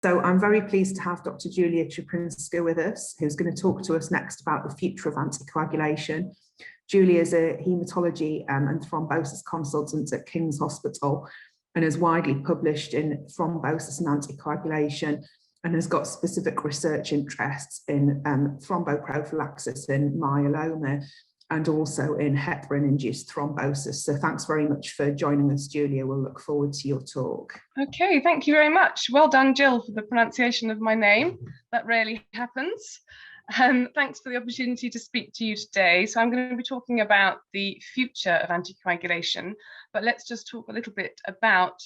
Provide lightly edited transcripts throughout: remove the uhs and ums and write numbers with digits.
So I'm very pleased to have Dr. Julia Czuprynska with us, who's going to talk to us next about the future of anticoagulation. Julia is a haematology and thrombosis consultant at King's Hospital and is widely published in thrombosis and anticoagulation, and has got specific research interests in thromboprophylaxis in myeloma and also in heparin-induced thrombosis. So thanks very much for joining us, Julia. We'll look forward to your talk. Okay, thank you very much. Well done, Jill, for the pronunciation of my name. That rarely happens. Thanks for the opportunity to speak to you today. So I'm going to be talking about the future of anticoagulation, but let's just talk a little bit about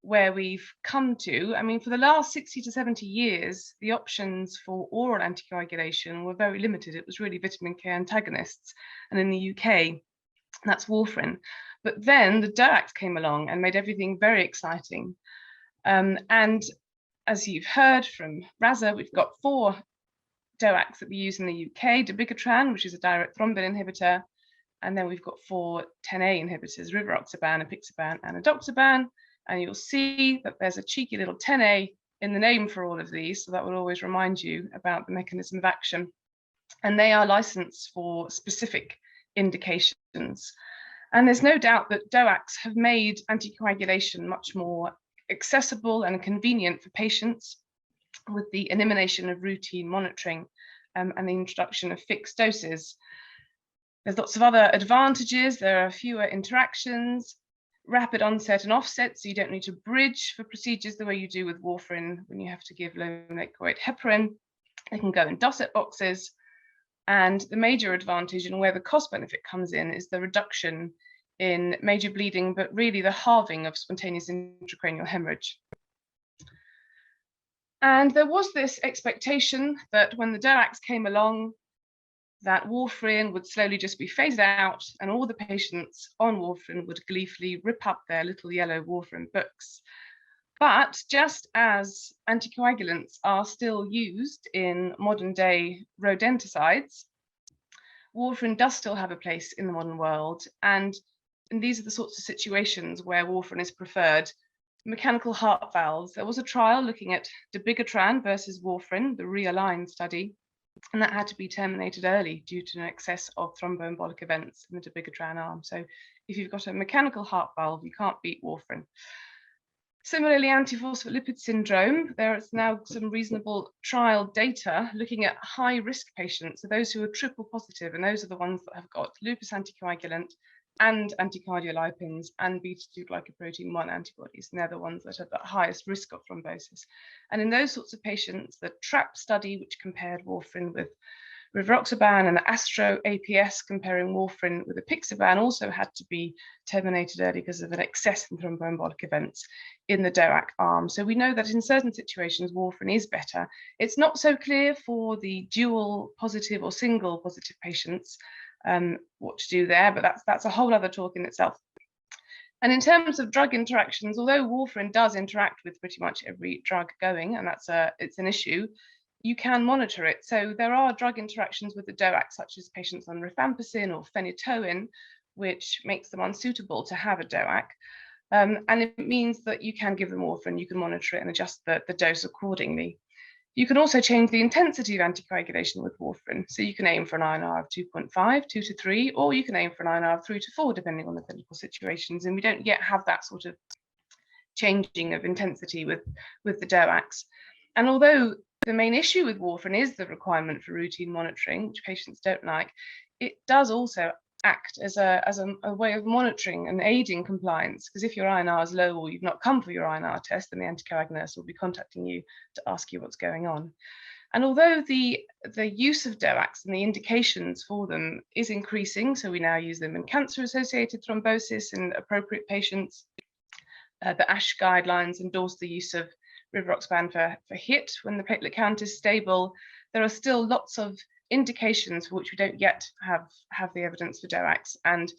where we've come to. I mean, for the last 60 to 70 years, the options for oral anticoagulation were very limited. It was really vitamin K antagonists, and in the UK, that's warfarin. But then the DOACs came along and made everything very exciting. And as you've heard from Raza, we've got 4 DOACs that we use in the UK: dabigatran, which is a direct thrombin inhibitor, and then we've got 4 10A inhibitors: rivaroxaban, apixaban, and edoxaban. And you'll see that there's a cheeky little 10A in the name for all of these, so that will always remind you about the mechanism of action. And they are licensed for specific indications. And there's no doubt that DOACs have made anticoagulation much more accessible and convenient for patients, with the elimination of routine monitoring and the introduction of fixed doses. There's lots of other advantages. There are fewer interactions, rapid onset and offset, so you don't need to bridge for procedures the way you do with warfarin when you have to give low molecular weight heparin. They can go in dosette boxes. And the major advantage, and where the cost benefit comes in, is the reduction in major bleeding, but really the halving of spontaneous intracranial hemorrhage. And there was this expectation that when the DOACs came along, that warfarin would slowly just be phased out, and all the patients on warfarin would gleefully rip up their little yellow warfarin books. But just as anticoagulants are still used in modern day rodenticides, warfarin does still have a place in the modern world. And these are the sorts of situations where warfarin is preferred. Mechanical heart valves. There was a trial looking at dabigatran versus warfarin, the REALIGN study, and that had to be terminated early due to an excess of thromboembolic events in the dabigatran arm. So if you've got a mechanical heart valve, you can't beat warfarin. Similarly, antiphospholipid syndrome, there is now some reasonable trial data looking at high-risk patients, so those who are triple positive, and those are the ones that have got lupus anticoagulant and anticardiolipins and beta-2-glycoprotein-1 antibodies, and they're the ones that are at highest risk of thrombosis. And in those sorts of patients, the TRAP study, which compared warfarin with rivaroxaban, and the ASTRO-APS comparing warfarin with apixaban, also had to be terminated early because of an excess in thromboembolic events in the DOAC arm. So we know that in certain situations, warfarin is better. It's not so clear for the dual positive or single positive patients what to do there, but that's a whole other talk in itself. And in terms of drug interactions, although warfarin does interact with pretty much every drug going, and it's an issue, you can monitor it. So there are drug interactions with the DOAC, such as patients on rifampicin or phenytoin, which makes them unsuitable to have a DOAC. And it means that you can give them warfarin, you can monitor it and adjust the dose accordingly. You can also change the intensity of anticoagulation with warfarin. So you can aim for an INR of 2.5, 2 to 3, or you can aim for an INR of 3 to 4, depending on the clinical situations. And we don't yet have that sort of changing of intensity with the DOACs. And although the main issue with warfarin is the requirement for routine monitoring, which patients don't like, it does also act as a way of monitoring and aiding compliance, because if your INR is low or you've not come for your INR test, then the anticoag nurse will be contacting you to ask you what's going on. And although the use of DOACs and the indications for them is increasing, so we now use them in cancer-associated thrombosis in appropriate patients, the ASH guidelines endorse the use of rivaroxaban for HIT when the platelet count is stable. There are still lots of indications for which we don't yet have the evidence for DOACs, and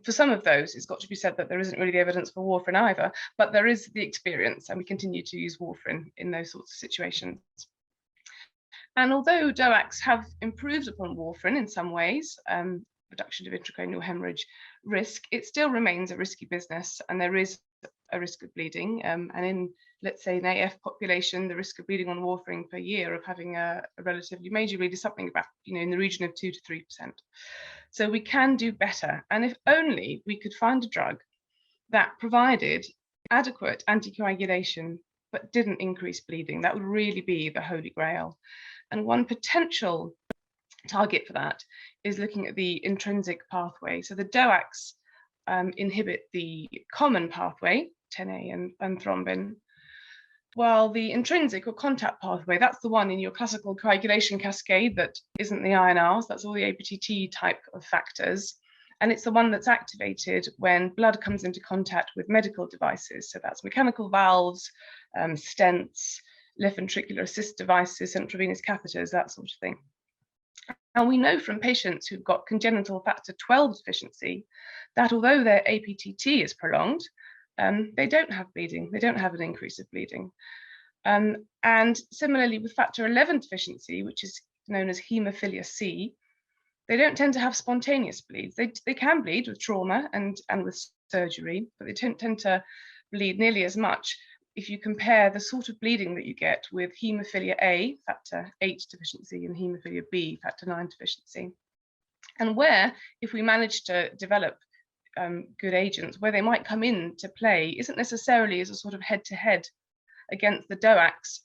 for some of those, it's got to be said that there isn't really the evidence for warfarin either, but there is the experience, and we continue to use warfarin in those sorts of situations. And although DOACs have improved upon warfarin in some ways, reduction of intracranial hemorrhage risk, it still remains a risky business, and there is a risk of bleeding. And in, let's say, an AF population, the risk of bleeding on warfarin per year of having a relatively major bleed is something about, in the region of 2 to 3%. So we can do better. And if only we could find a drug that provided adequate anticoagulation but didn't increase bleeding, that would really be the Holy Grail. And one potential target for that is looking at the intrinsic pathway. So the DOACs inhibit the common pathway, 10A and thrombin, while the intrinsic or contact pathway, that's the one in your classical coagulation cascade that isn't the INRs, that's all the APTT type of factors. And it's the one that's activated when blood comes into contact with medical devices. So that's mechanical valves, stents, left ventricular assist devices, central venous catheters, that sort of thing. And we know from patients who've got congenital factor 12 deficiency that although their APTT is prolonged, they don't have bleeding, they don't have an increase of bleeding. And similarly with factor 11 deficiency, which is known as haemophilia C, they don't tend to have spontaneous bleeds. They can bleed with trauma and with surgery, but they don't tend to bleed nearly as much if you compare the sort of bleeding that you get with haemophilia A, factor 8 deficiency, and haemophilia B, factor 9 deficiency. And where, if we manage to develop good agents, where they might come into play isn't necessarily as a sort of head-to-head against the DOACs,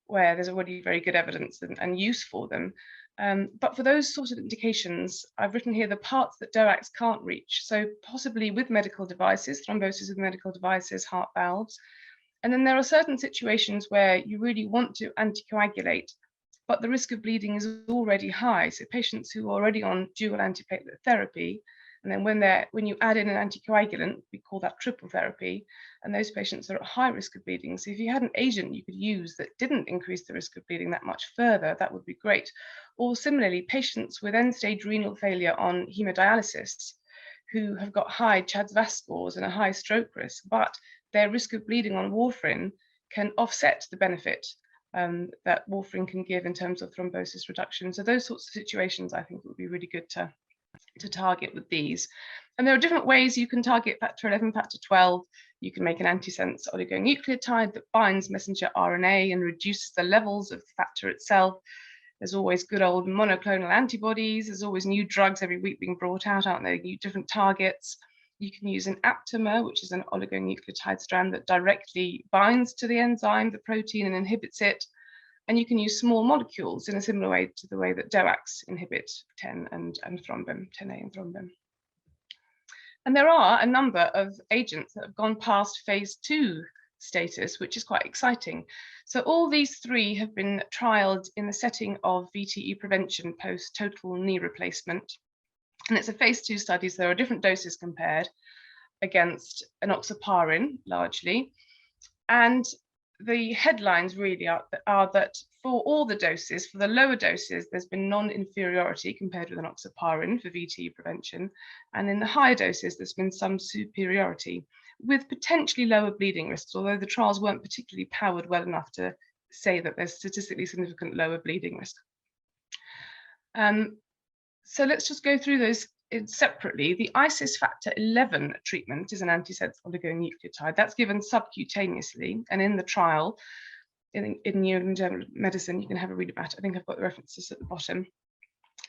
where there's already very good evidence and use for them. But for those sorts of indications, I've written here the parts that DOACs can't reach. So possibly with medical devices, thrombosis with medical devices, heart valves. And then there are certain situations where you really want to anticoagulate, but the risk of bleeding is already high. So patients who are already on dual antiplatelet therapy, and then when you add in an anticoagulant, we call that triple therapy, and those patients are at high risk of bleeding. So if you had an agent you could use that didn't increase the risk of bleeding that much further, that would be great. Or similarly, patients with end-stage renal failure on hemodialysis who have got high CHA2DS2-VASc scores and a high stroke risk, but their risk of bleeding on warfarin can offset the benefit that warfarin can give in terms of thrombosis reduction. So those sorts of situations I think would be really good to target with these. And there are different ways you can target factor 11, factor 12. You can make an antisense oligonucleotide that binds messenger RNA and reduces the levels of the factor itself. There's always good old monoclonal antibodies. There's always new drugs every week being brought out, aren't there? New different targets. You can use an aptamer, which is an oligonucleotide strand that directly binds to the enzyme, the protein, and inhibits it. And you can use small molecules in a similar way to the way that DOACs inhibit 10 and thrombin, 10A and thrombin. And there are a number of agents that have gone past phase 2 status, which is quite exciting. So all these three have been trialed in the setting of VTE prevention post total knee replacement. And it's a phase 2 study, so there are different doses compared against enoxaparin largely. And the headlines really are that for all the doses, for the lower doses, there's been non-inferiority compared with enoxaparin for VTE prevention. And in the higher doses, there's been some superiority with potentially lower bleeding risks, although the trials weren't particularly powered well enough to say that there's statistically significant lower bleeding risk. So let's just go through those separately. The ISIS factor 11 treatment is an antisense oligonucleotide that's given subcutaneously, and in the trial in New England Journal of Medicine, you can have a read about it. I think I've got the references at the bottom.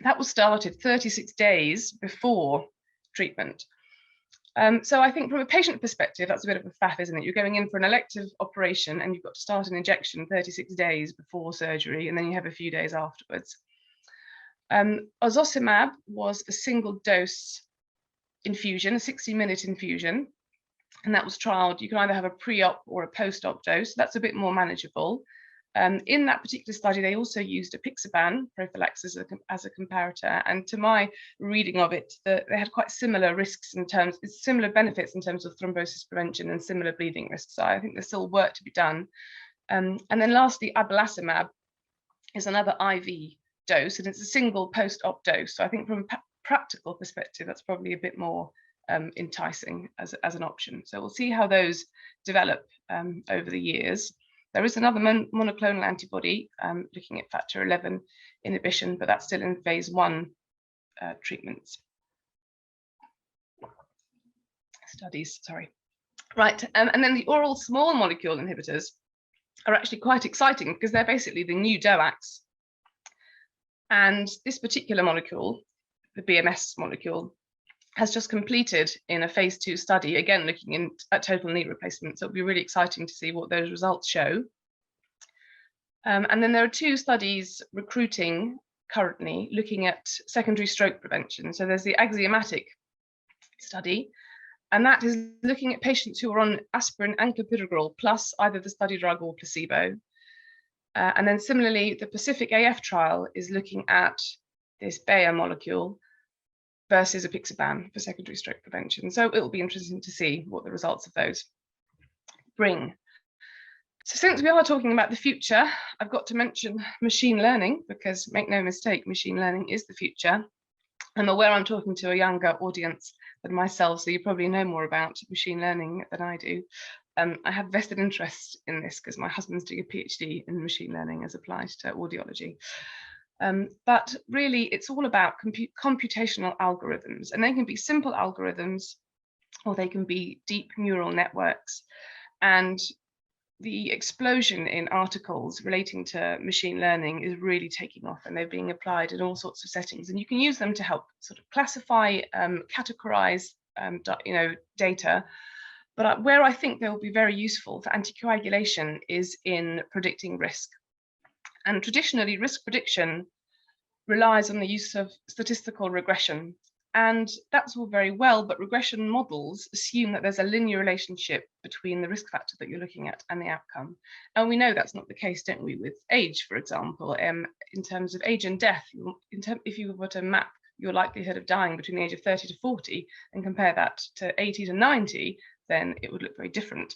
That was started 36 days before treatment. So I think from a patient perspective, that's a bit of a faff, isn't it? You're going in for an elective operation and you've got to start an injection 36 days before surgery, and then you have a few days afterwards. Ozosumab was a single dose infusion, a 60-minute infusion, and that was trialed. You can either have a pre-op or a post-op dose. That's a bit more manageable. In that particular study, they also used apixaban prophylaxis as a comparator, and to my reading of it, they had quite similar risks in terms, similar benefits in terms of thrombosis prevention and similar bleeding risks. So I think there's still work to be done. And then lastly, abelacimab is another IV dose, and it's a single post-op dose. So I think from a practical perspective, that's probably a bit more enticing as an option. So we'll see how those develop over the years. There is another monoclonal antibody looking at factor 11 inhibition, but that's still in phase 1 treatments. Studies, sorry. Right, and then the oral small molecule inhibitors are actually quite exciting because they're basically the new DOACs. And this particular molecule, the BMS molecule, has just completed in a phase 2 study, again looking at total knee replacement. So it'll be really exciting to see what those results show. And then there are 2 studies recruiting currently looking at secondary stroke prevention. So there's the axiomatic study, and that is looking at patients who are on aspirin and clopidogrel plus either the study drug or placebo. And then similarly, the Pacific AF trial is looking at this Bayer molecule versus apixaban for secondary stroke prevention. So it'll be interesting to see what the results of those bring. So since we are talking about the future, I've got to mention machine learning, because make no mistake, machine learning is the future. I'm aware I'm talking to a younger audience than myself, so you probably know more about machine learning than I do. I have vested interest in this because my husband's doing a PhD in machine learning as applied to audiology. But really, it's all about computational algorithms, and they can be simple algorithms or they can be deep neural networks. And the explosion in articles relating to machine learning is really taking off, and they're being applied in all sorts of settings. And you can use them to help sort of classify, categorize, data. But where I think they will be very useful for anticoagulation is in predicting risk. And traditionally, risk prediction relies on the use of statistical regression. And that's all very well, but regression models assume that there's a linear relationship between the risk factor that you're looking at and the outcome. And we know that's not the case, don't we, with age, for example. In terms of age and death, if you were to map your likelihood of dying between the age of 30 to 40 and compare that to 80 to 90, then it would look very different.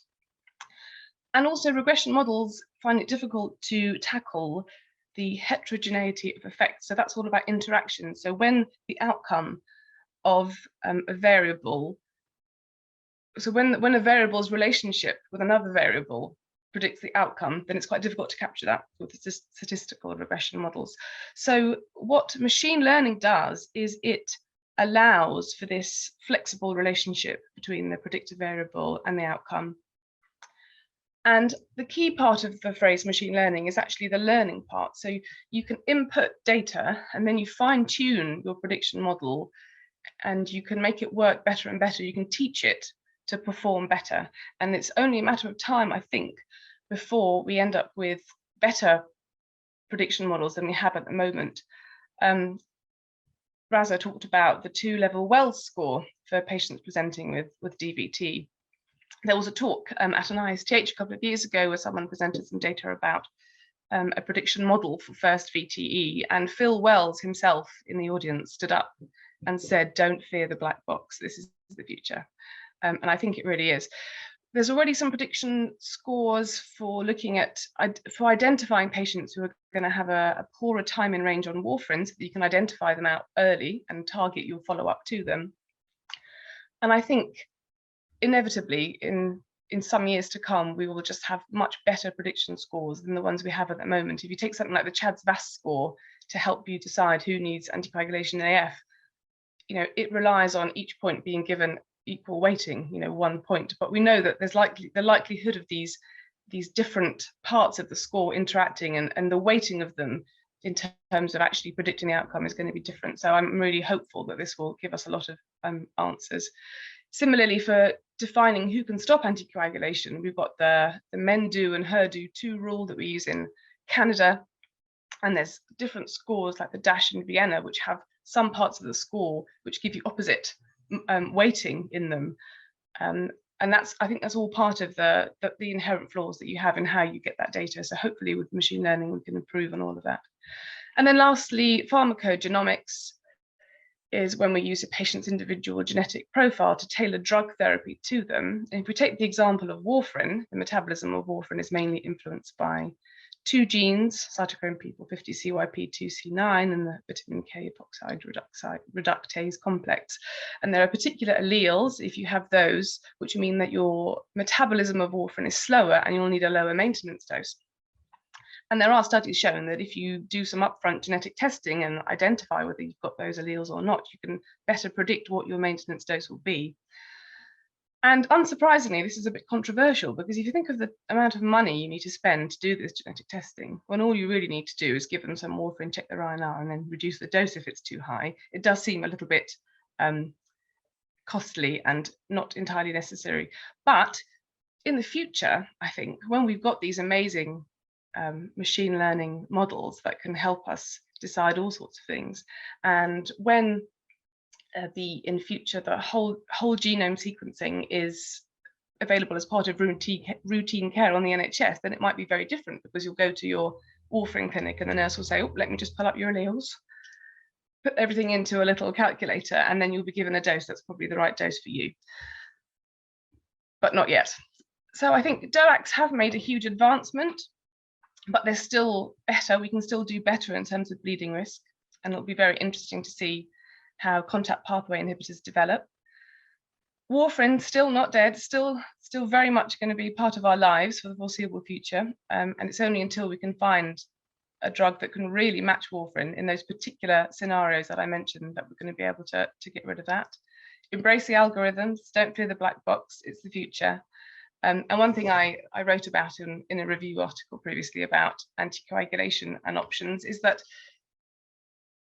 And also regression models find it difficult to tackle the heterogeneity of effects. So that's all about interaction. So when the outcome of a variable, so when a variable's relationship with another variable predicts the outcome, then it's quite difficult to capture that with the statistical regression models. So what machine learning does is it allows for this flexible relationship between the predicted variable and the outcome. And the key part of the phrase machine learning is actually the learning part. So you can input data and then you fine tune your prediction model, and you can make it work better and better. You can teach it to perform better. And it's only a matter of time, I think, before we end up with better prediction models than we have at the moment. Raza talked about the 2-level Wells score for patients presenting with DVT. There was a talk at an ISTH a couple of years ago where someone presented some data about a prediction model for first VTE, and Phil Wells himself in the audience stood up and said, "Don't fear the black box, this is the future." And I think it really is. There's already some prediction scores for looking at, for identifying patients who are going to have a poorer time in range on warfarin, so that you can identify them out early and target your follow-up to them. And I think inevitably in some years to come, we will just have much better prediction scores than the ones we have at the moment. If you take something like the CHADS-VAS score to help you decide who needs anticoagulation AF, it relies on each point being given equal weighting, 1 point. But we know that there's the likelihood of these different parts of the score interacting and the weighting of them in terms of actually predicting the outcome is going to be different. So I'm really hopeful that this will give us a lot of answers. Similarly, for defining who can stop anticoagulation, we've got the MEN-DO and HER-DO2 rule that we use in Canada. And there's different scores like the DASH in Vienna, which have some parts of the score which give you opposite weighting in them. And I think that's all part of the inherent flaws that you have in how you get that data. So hopefully with machine learning, we can improve on all of that. And then lastly, pharmacogenomics is when we use a patient's individual genetic profile to tailor drug therapy to them. And if we take the example of warfarin, the metabolism of warfarin is mainly influenced by 2 genes, cytochrome P450 CYP2C9 and the vitamin K epoxide reductase complex. And there are particular alleles, if you have those, which mean that your metabolism of warfarin is slower and you'll need a lower maintenance dose. And there are studies showing that if you do some upfront genetic testing and identify whether you've got those alleles or not, you can better predict what your maintenance dose will be. And unsurprisingly, this is a bit controversial, because if you think of the amount of money you need to spend to do this genetic testing, when all you really need to do is give them some warfarin, check their INR, and then reduce the dose if it's too high, it does seem a little bit costly and not entirely necessary. But in the future, I think, when we've got these amazing machine learning models that can help us decide all sorts of things, and when in future the whole genome sequencing is available as part of routine care on the NHS, then it might be very different, because you'll go to your warfarin clinic and the nurse will say, oh, let me just pull up your alleles, put everything into a little calculator, and then you'll be given a dose that's probably the right dose for you. But not yet. So I think DOACs have made a huge advancement, but they're still better. We can still do better in terms of bleeding risk, and it'll be very interesting to see how contact pathway inhibitors develop. Warfarin, still not dead, still very much going to be part of our lives for the foreseeable future. And it's only until we can find a drug that can really match warfarin in those particular scenarios that I mentioned that we're going to be able to get rid of that. Embrace the algorithms, don't fear the black box, it's the future. And one thing I wrote about in a review article previously about anticoagulation and options is that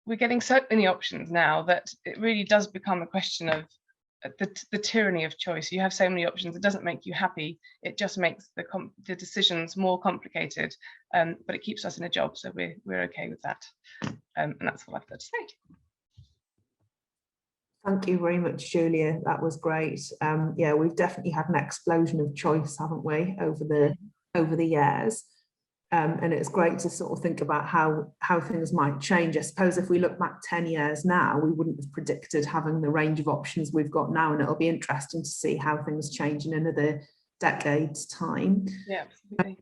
we're getting so many options now that it really does become a question of the tyranny of choice. You have so many options, it doesn't make you happy, it just makes the decisions more complicated, but it keeps us in a job, so we're okay with that. And that's all I've got to say. Thank you very much, Julia. That was great. Yeah, we've definitely had an explosion of choice, haven't we, over the years. And it's great to sort of think about how things might change. I suppose if we look back 10 years now, we wouldn't have predicted having the range of options we've got now, and it'll be interesting to see how things change in another decade's time. Yeah, absolutely.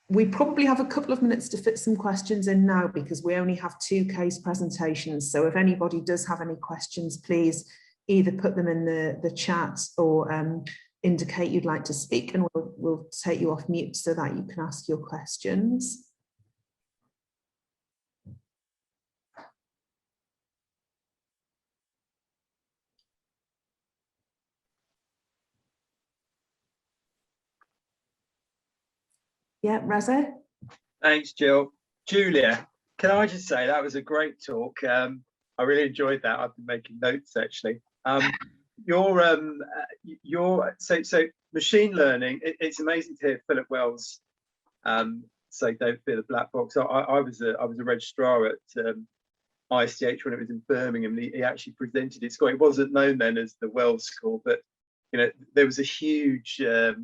We probably have a couple of minutes to fit some questions in now, because we only have 2 case presentations. So if anybody does have any questions, please either put them in the chat or indicate you'd like to speak, and we'll take you off mute so that you can ask your questions. Yeah, Reza? Thanks, Jill. Julia, can I just say that was a great talk. I really enjoyed that. I've been making notes actually. So machine learning, it's amazing to hear Philip Wells say don't fear the black box. I was a registrar at ISTH when it was in Birmingham. He actually presented his score. It wasn't known then as the Wells score, but there was a huge there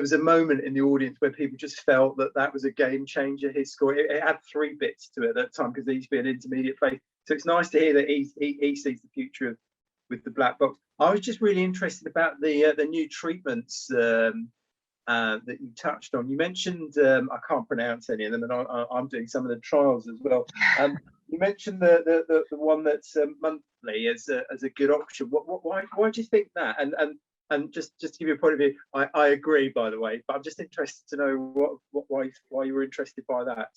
was a moment in the audience where people just felt that was a game changer. His score, it had 3 bits to it at that time, because there used to be an intermediate phase. So it's nice to hear that he sees the future with the black box. I was just really interested about the new treatments that you touched on. You mentioned, I can't pronounce any of them, and I'm doing some of the trials as well. You mentioned the one that's monthly as a good option. Why do you think that? And just to give you a point of view, I agree, by the way, but I'm just interested to know why you were interested by that.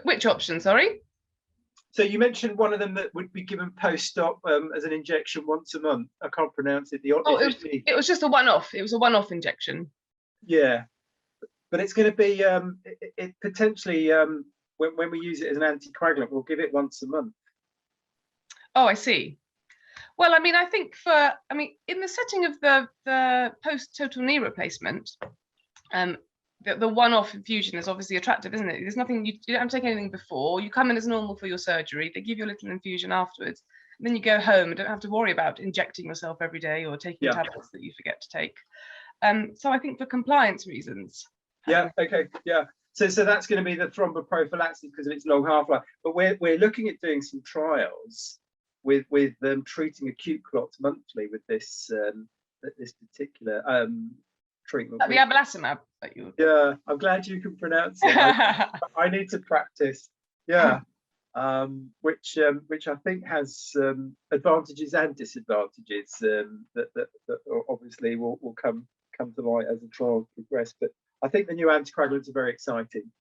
Which option, sorry? So you mentioned one of them that would be given post-op as an injection once a month. I can't pronounce it. It was just a one-off. It was a one-off injection. Yeah, but it's going to be it potentially when we use it as an anticoagulant, we'll give it once a month. Oh, I see. Well, I mean, I think in the setting of the post-total knee replacement, the one-off infusion is obviously attractive, isn't it? There's nothing, you don't have to take anything before. You come in as normal for your surgery. They give you a little infusion afterwards. And then you go home and don't have to worry about injecting yourself every day or taking tablets that you forget to take. So I think for compliance reasons. Yeah. Okay. Yeah. So that's going to be the thromboprophylaxis because of its long half-life. But we're looking at doing some trials with treating acute clots monthly with this this particular treatment. The abelacimab that you. Yeah, I'm glad you can pronounce it. I need to practice. Yeah, which I think has advantages and disadvantages that obviously will come to light as the trials progress. But I think the new anticoagulants are very exciting,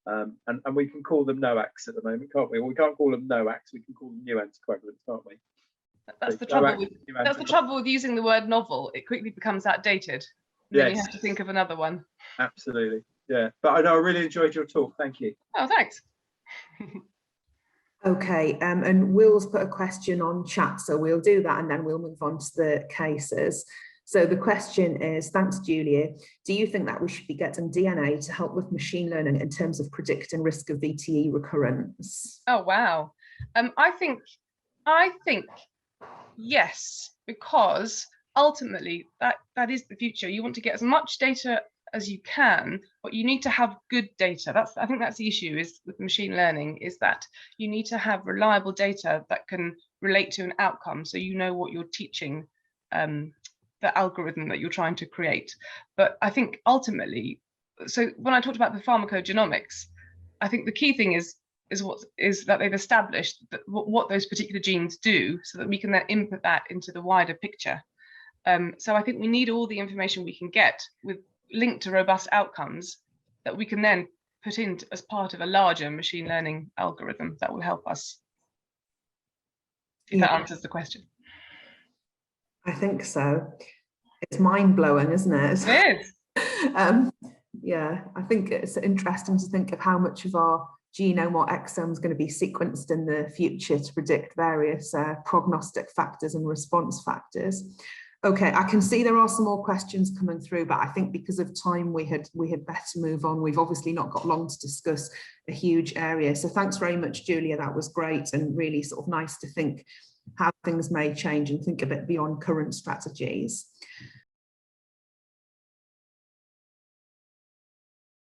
and we can call them NOACs at the moment, can't we? Well, we can't call them NOACs. We can call them new anticoagulants, can't we? That's the Go trouble back with to you, that's the Angela. trouble with using the word novel. It quickly becomes outdated. And then you Yes. have to think of another one. Absolutely. Yeah. But I know I really enjoyed your talk. Thank you. Oh, thanks. Okay, and Will's put a question on chat, so we'll do that and then we'll move on to the cases. So the question is, thanks Julia, do you think that we should be getting DNA to help with machine learning in terms of predicting risk of VTE recurrence? Oh, wow. I think yes, because ultimately that is the future. You want to get as much data as you can, but you need to have good data. I think that's the issue is with machine learning, is that you need to have reliable data that can relate to an outcome, so you know what you're teaching the algorithm that you're trying to create. But I think ultimately, so when I talked about the pharmacogenomics, I think the key thing is that they've established that what those particular genes do, so that we can then input that into the wider picture. So I think we need all the information we can get with linked to robust outcomes that we can then put in as part of a larger machine learning algorithm that will help us. If that answers the question. I think so. It's mind-blowing, isn't it? It is. Yeah, I think it's interesting to think of how much of our genome or exome is going to be sequenced in the future to predict various prognostic factors and response factors. Okay, I can see there are some more questions coming through, but I think because of time, we had better move on. We've obviously not got long to discuss a huge area. So thanks very much, Julia. That was great and really sort of nice to think how things may change and think a bit beyond current strategies.